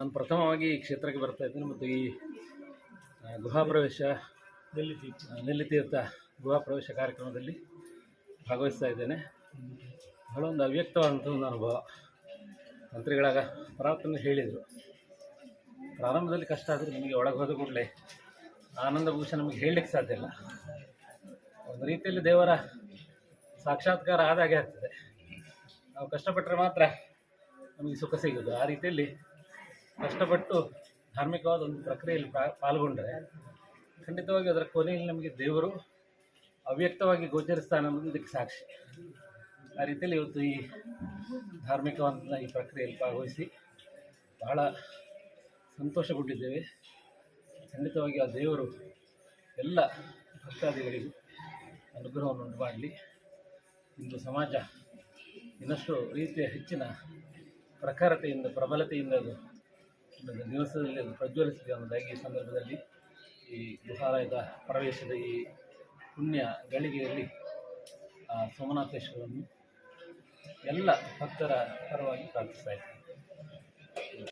ನಾನು ಪ್ರಥಮವಾಗಿ ಈ ಕ್ಷೇತ್ರಕ್ಕೆ ಬರ್ತಾ ಇದ್ದೇನೆ ಮತ್ತು ಈ ಗುಹಾ ಪ್ರವೇಶ ನೆಲ್ಲಿತೀರ್ಥ ಗುಹಾ ಪ್ರವೇಶ ಕಾರ್ಯಕ್ರಮದಲ್ಲಿ ಭಾಗವಹಿಸ್ತಾ ಇದ್ದೇನೆ. ಬಹಳ ಒಂದು ಅವ್ಯಕ್ತವಾದಂಥ ಒಂದು ಅನುಭವ. ಮಂತ್ರಿಗಳಾಗ ಪ್ರಾರ್ಥನೆ ಹೇಳಿದರು, ಪ್ರಾರಂಭದಲ್ಲಿ ಕಷ್ಟ ಆದರೂ ನಿಮಗೆ ಒಳಗೆ ಹೋದ ಕೂಡಲೇ ಆನಂದ ಭೂಷ ನಮಗೆ ಹೇಳಲಿಕ್ಕೆ ಸಾಧ್ಯ ಇಲ್ಲ. ಒಂದು ರೀತಿಯಲ್ಲಿ ದೇವರ ಸಾಕ್ಷಾತ್ಕಾರ ಆದಾಗೆ ಆಗ್ತದೆ. ನಾವು ಕಷ್ಟಪಟ್ಟರೆ ಮಾತ್ರ ನಮಗೆ ಸುಖ ಸಿಗೋದು. ಆ ರೀತಿಯಲ್ಲಿ ಕಷ್ಟಪಟ್ಟು ಧಾರ್ಮಿಕವಾದ ಒಂದು ಪ್ರಕ್ರಿಯೆಯಲ್ಲಿ ಪಾಲ್ಗೊಂಡರೆ ಖಂಡಿತವಾಗಿ ಅದರ ಕೊನೆಯಲ್ಲಿ ನಮಗೆ ದೇವರು ಅವ್ಯಕ್ತವಾಗಿ ಗೋಚರಿಸ್ತಾನೆ ಅನ್ನೋದು ಇದಕ್ಕೆ ಸಾಕ್ಷಿ. ಆ ರೀತಿಯಲ್ಲಿ ಇವತ್ತು ಈ ಧಾರ್ಮಿಕವಾದ ಈ ಪ್ರಕ್ರಿಯೆಯಲ್ಲಿ ಭಾಗವಹಿಸಿ ಬಹಳ ಸಂತೋಷಗೊಂಡಿದ್ದೇವೆ. ಖಂಡಿತವಾಗಿ ಆ ದೇವರು ಎಲ್ಲ ಭಕ್ತಾದಿಗಳಿಗೂ ಅನುಗ್ರಹವನ್ನು ಉಂಟು ಮಾಡಲಿ. ಇಂದು ಸಮಾಜ ಇನ್ನಷ್ಟು ರೀತಿಯ ಹೆಚ್ಚಿನ ಪ್ರಖರತೆಯಿಂದ ಪ್ರಬಲತೆಯಿಂದ ಅದು ದಿವಸದಲ್ಲಿ ಅದು ಪ್ರಜ್ವಲಿಸಿದೆ ಅನ್ನೋದಾಗಿ ಈ ಸಂದರ್ಭದಲ್ಲಿ ಈ ಗುಹಾಲಯದ ಪ್ರವೇಶದ ಈ ಪುಣ್ಯ ಗಳಿಗೆಯಲ್ಲಿ ಸೋಮನಾಥೇಶ್ವರನ್ನು ಎಲ್ಲ ಭಕ್ತರ ಪರವಾಗಿ ಪ್ರಾರ್ಥಿಸ್ತಾ ಇದ್ದೀನಿ.